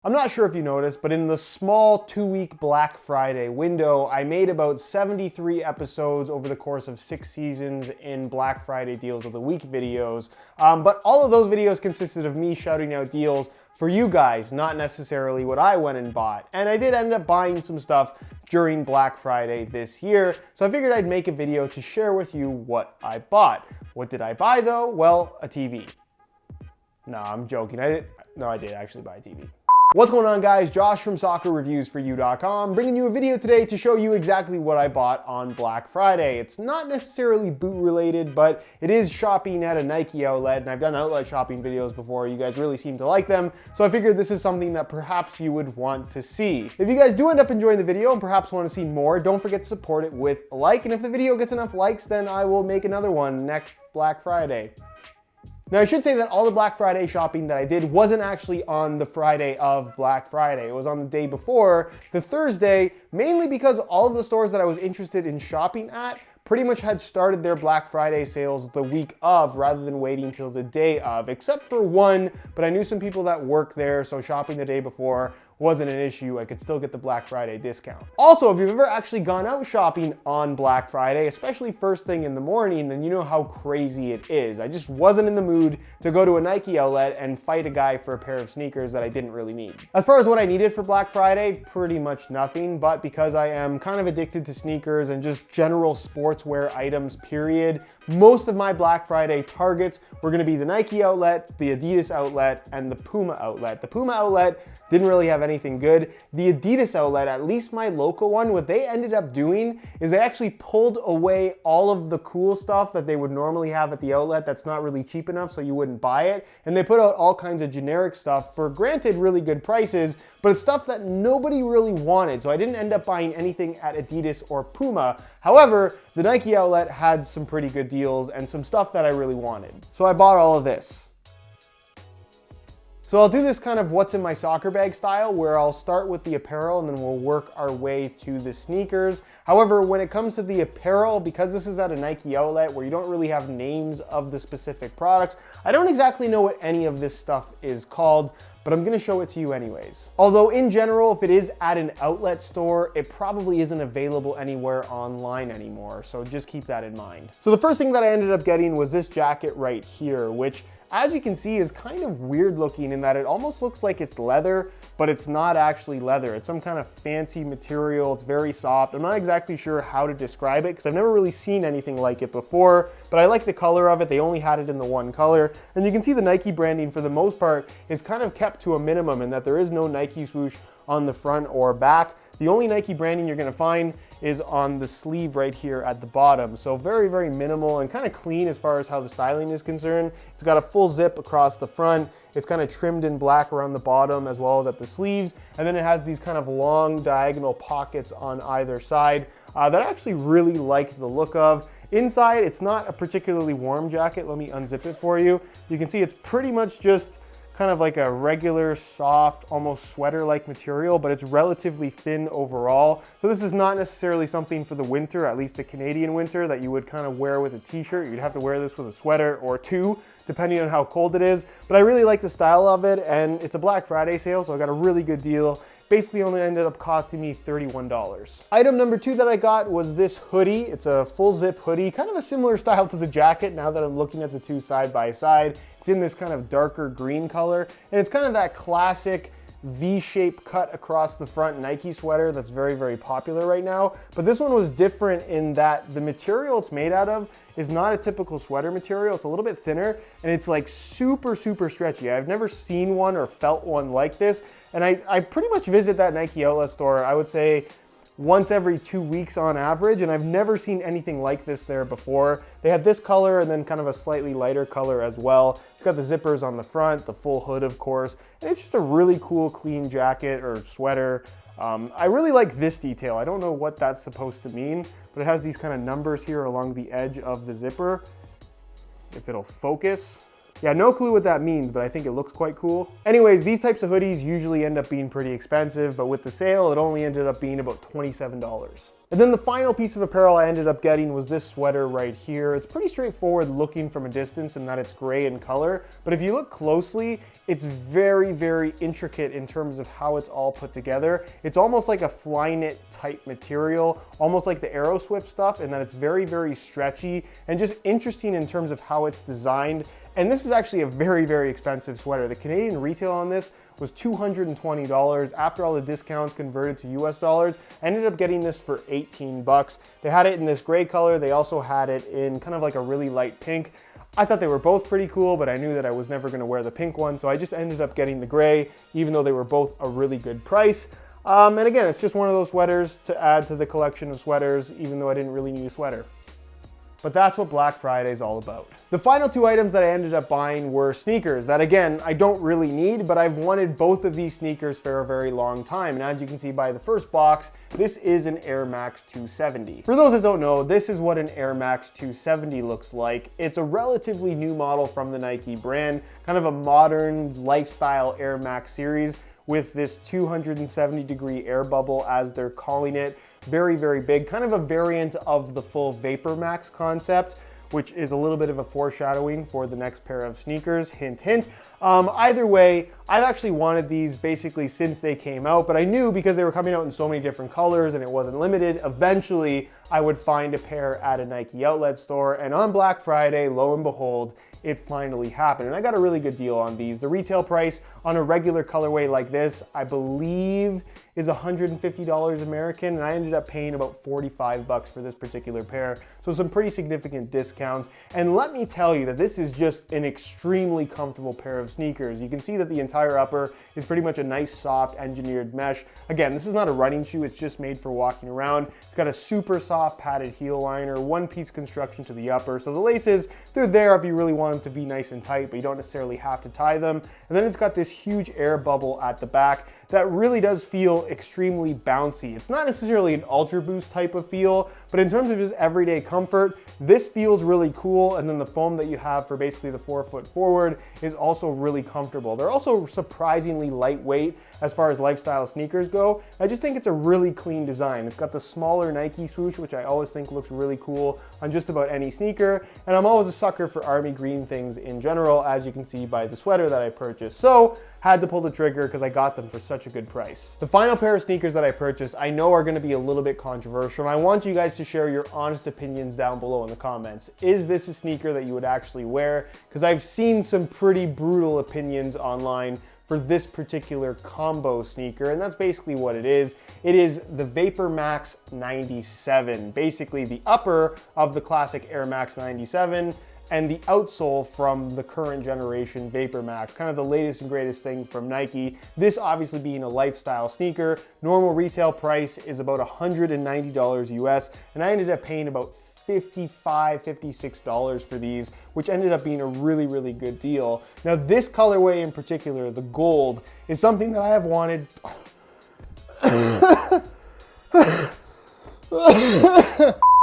I'm not sure if you noticed, but in the small 2-week Black Friday window, I made about 73 episodes over the course of 6 seasons in Black Friday Deals of the Week videos. But all of those videos consisted of me shouting out deals for you guys, not necessarily what I went and bought. And I did end up buying some stuff during Black Friday this year, so I figured I'd make a video to share with you what I bought. What did I buy though? Well, a TV. No, I'm joking. I did actually buy a TV. What's going on, guys? Josh from soccerreviewsforyou.com, bringing you a video today to show you exactly what I bought on Black Friday. It's not necessarily boot related, but it is shopping at a Nike outlet, and I've done outlet shopping videos before. You guys really seem to like them, so I figured this is something that perhaps you would want to see. If you guys do end up enjoying the video and perhaps want to see more, don't forget to support it with a like, and if the video gets enough likes, then I will make another one next Black Friday. Now, I should say that all the Black Friday shopping that I did wasn't actually on the Friday of Black Friday. It was on the day before, the Thursday, mainly because all of the stores that I was interested in shopping at pretty much had started their Black Friday sales the week of rather than waiting till the day of, except for one, but I knew some people that work there, so shopping the day before wasn't an issue. I could still get the Black Friday discount. Also, if you've ever actually gone out shopping on Black Friday, especially first thing in the morning, then you know how crazy it is. I just wasn't in the mood to go to a Nike outlet and fight a guy for a pair of sneakers that I didn't really need. As far as what I needed for Black Friday, pretty much nothing, but because I am kind of addicted to sneakers and just general sportswear items, period, most of my Black Friday targets were gonna be the Nike outlet, the Adidas outlet, and the Puma outlet. The Puma outlet didn't really have anything good. The Adidas outlet, at least my local one, what they ended up doing is they actually pulled away all of the cool stuff that they would normally have at the outlet that's not really cheap enough so you wouldn't buy it. And they put out all kinds of generic stuff for, granted, really good prices, but it's stuff that nobody really wanted. So I didn't end up buying anything at Adidas or Puma. However, the Nike outlet had some pretty good deals and some stuff that I really wanted. So I bought all of this. So I'll do this kind of what's in my soccer bag style, where I'll start with the apparel and then we'll work our way to the sneakers. However, when it comes to the apparel, because this is at a Nike outlet where you don't really have names of the specific products, I don't exactly know what any of this stuff is called, but I'm gonna show it to you anyways. Although in general, if it is at an outlet store, it probably isn't available anywhere online anymore, so just keep that in mind. So the first thing that I ended up getting was this jacket right here, which, as you can see, is kind of weird looking in that it almost looks like it's leather, but it's not actually leather. It's some kind of fancy material. It's very soft. I'm not exactly sure how to describe it because I've never really seen anything like it before, but I like the color of it. They only had it in the one color. And you can see the Nike branding, for the most part, is kind of kept to a minimum in that there is no Nike swoosh on the front or back. The only Nike branding you're gonna find is on the sleeve right here at the bottom. So very, very minimal and kind of clean as far as how the styling is concerned. It's got a full zip across the front. It's kind of trimmed in black around the bottom as well as at the sleeves. And then it has these kind of long diagonal pockets on either side that I actually really like the look of. Inside, it's not a particularly warm jacket. Let me unzip it for you. You can see it's pretty much just kind of like a regular, soft, almost sweater-like material, but it's relatively thin overall. So this is not necessarily something for the winter, at least the Canadian winter, that you would kind of wear with a t-shirt. You'd have to wear this with a sweater or two, depending on how cold it is. But I really like the style of it, and it's a Black Friday sale, so I got a really good deal. Basically only ended up costing me $31. Item number 2 that I got was this hoodie. It's a full zip hoodie, kind of a similar style to the jacket now that I'm looking at the two side by side. It's in this kind of darker green color, and it's kind of that classic V-shaped cut across the front Nike sweater that's very, very popular right now. But this one was different in that the material it's made out of is not a typical sweater material. It's a little bit thinner, and it's like super, super stretchy. I've never seen one or felt one like this. And I pretty much visit that Nike outlet store, I would say, once every 2 weeks on average, and I've never seen anything like this there before. They had this color and then kind of a slightly lighter color as well. It's got the zippers on the front, the full hood, of course, and it's just a really cool, clean jacket or sweater. I really like this detail. I don't know what that's supposed to mean, but it has these kind of numbers here along the edge of the zipper. If it'll focus. Yeah, no clue what that means, but I think it looks quite cool. Anyways, these types of hoodies usually end up being pretty expensive, but with the sale, it only ended up being about $27. And then the final piece of apparel I ended up getting was this sweater right here. It's pretty straightforward looking from a distance in that it's gray in color, but if you look closely, it's very, very intricate in terms of how it's all put together. It's almost like a Flyknit type material, almost like the Aeroswift stuff, in that it's very, very stretchy and just interesting in terms of how it's designed. And this is actually a very, very expensive sweater. The Canadian retail on this was $220. After all the discounts converted to US dollars, I ended up getting this for 18 bucks. They had it in this gray color. They also had it in kind of like a really light pink. I thought they were both pretty cool, but I knew that I was never gonna wear the pink one, so I just ended up getting the gray, even though they were both a really good price. And again, it's just one of those sweaters to add to the collection of sweaters, even though I didn't really need a sweater. But that's what Black Friday is all about. The final two items that I ended up buying were sneakers that, again, I don't really need, but I've wanted both of these sneakers for a very long time. And as you can see by the first box, this is an Air Max 270. For those that don't know, this is what an Air Max 270 looks like. It's a relatively new model from the Nike brand, kind of a modern lifestyle Air Max series with this 270-degree air bubble, as they're calling it. Very, very big, kind of a variant of the full VaporMax concept, which is a little bit of a foreshadowing for the next pair of sneakers, hint, hint. Either way, I've actually wanted these basically since they came out, but I knew because they were coming out in so many different colors and it wasn't limited, eventually I would find a pair at a Nike outlet store. And on Black Friday, lo and behold, it finally happened. And I got a really good deal on these. The retail price on a regular colorway like this, I believe, is $150 American, and I ended up paying about 45 bucks for this particular pair. So some pretty significant discounts. And let me tell you that this is just an extremely comfortable pair of sneakers. You can see that the entire upper is pretty much a nice soft engineered mesh. Again, this is not a running shoe, it's just made for walking around. It's got a super soft padded heel liner, one-piece construction to the upper. So the laces, they're there if you really want them to be nice and tight, but you don't necessarily have to tie them. And then it's got this huge air bubble at the back that really does feel extremely bouncy. It's not necessarily an Ultra Boost type of feel, but in terms of just everyday comfort, this feels really cool. And then the foam that you have for basically the forefoot forward is also really comfortable. They're also surprisingly lightweight as far as lifestyle sneakers go. I just think it's a really clean design. It's got the smaller Nike swoosh, which I always think looks really cool on just about any sneaker. And I'm always a sucker for army green things in general, as you can see by the sweater that I purchased. So had to pull the trigger because I got them for such a good price. The final pair of sneakers that I purchased, I know are gonna be a little bit controversial, and I want you guys to share your honest opinions down below in the comments. Is this a sneaker that you would actually wear? Because I've seen some pretty brutal opinions online for this particular combo sneaker, and that's basically what it is. It is the VaporMax 97, basically the upper of the classic Air Max 97, and the outsole from the current generation VaporMax, kind of the latest and greatest thing from Nike. This obviously being a lifestyle sneaker. Normal retail price is about $190 US, and I ended up paying about $55, $56 for these, which ended up being a really, really good deal. Now this colorway in particular, the gold, is something that I have wanted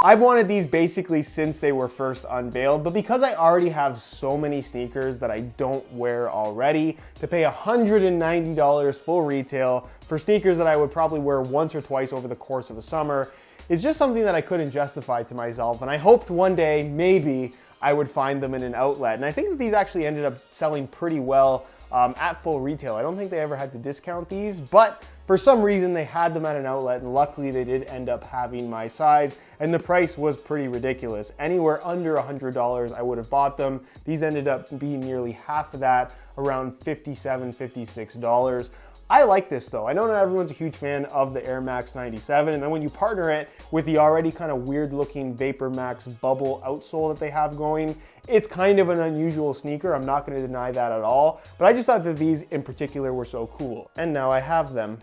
I've wanted these basically since they were first unveiled, but because I already have so many sneakers that I don't wear already, to pay $190 full retail for sneakers that I would probably wear once or twice over the course of a summer is just something that I couldn't justify to myself. And I hoped one day, maybe, I would find them in an outlet. And I think that these actually ended up selling pretty well at full retail. I don't think they ever had to discount these, but for some reason they had them at an outlet, and luckily they did end up having my size, and the price was pretty ridiculous. Anywhere under $100 I would have bought them. These ended up being nearly half of that, around $57, $56. I like this though. I know not everyone's a huge fan of the Air Max 97, and then when you partner it with the already kind of weird looking VaporMax bubble outsole that they have going, it's kind of an unusual sneaker. I'm not going to deny that at all, but I just thought that these in particular were so cool, and now I have them.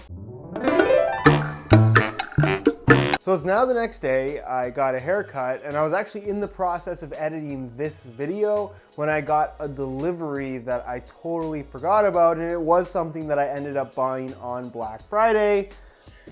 So it's now the next day. I got a haircut, and I was actually in the process of editing this video when I got a delivery that I totally forgot about, and it was something that I ended up buying on Black Friday.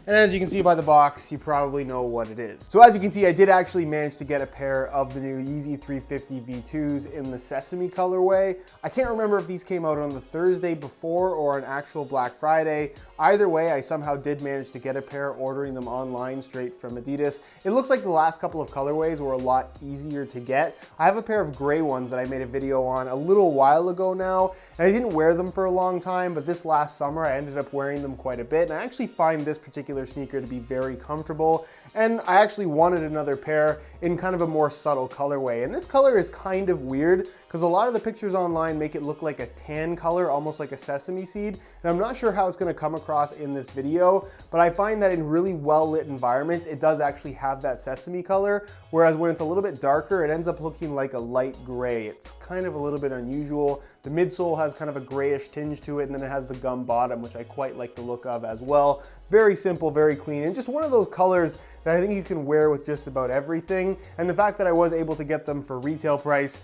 And as you can see by the box, you probably know what it is. So as you can see, I did actually manage to get a pair of the new Yeezy 350 V2s in the Sesame colorway. I can't remember if these came out on the Thursday before or on actual Black Friday. Either way, I somehow did manage to get a pair ordering them online straight from Adidas. It looks like the last couple of colorways were a lot easier to get. I have a pair of gray ones that I made a video on a little while ago now, and I didn't wear them for a long time, but this last summer I ended up wearing them quite a bit, and I actually find this particular sneaker to be very comfortable, and I actually wanted another pair in kind of a more subtle colorway. And this color is kind of weird because a lot of the pictures online make it look like a tan color, almost like a sesame seed, and I'm not sure how it's going to come across in this video, but I find that in really well-lit environments it does actually have that sesame color, whereas when it's a little bit darker it ends up looking like a light gray. It's kind of a little bit unusual. The midsole has kind of a grayish tinge to it, and then it has the gum bottom, which I quite like the look of as well. Very simple, very clean, and just one of those colors that I think you can wear with just about everything. And the fact that I was able to get them for retail price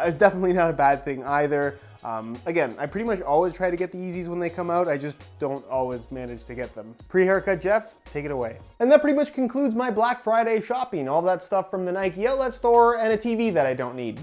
is definitely not a bad thing either. Again, I pretty much always try to get the Yeezys when they come out. I just don't always manage to get them. Pre-haircut Jeff, take it away. And that pretty much concludes my Black Friday shopping. All that stuff from the Nike outlet store and a TV that I don't need.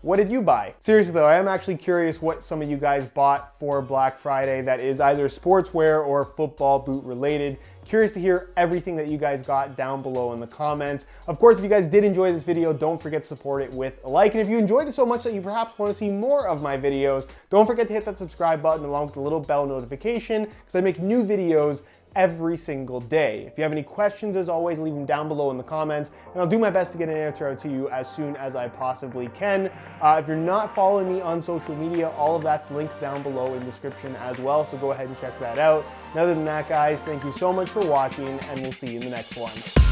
What did you buy? Seriously though, I am actually curious what some of you guys bought for Black Friday that is either sportswear or football boot related. Curious to hear everything that you guys got down below in the comments. Of course, if you guys did enjoy this video, don't forget to support it with a like. And if you enjoyed it so much that you perhaps want to see more of my videos, don't forget to hit that subscribe button along with the little bell notification because I make new videos every single day. If you have any questions, as always, leave them down below in the comments, and I'll do my best to get an answer out to you as soon as I possibly can. If you're not following me on social media, all of that's linked down below in the description as well, so go ahead and check that out. And other than that, guys, thank you so much for watching, and we'll see you in the next one.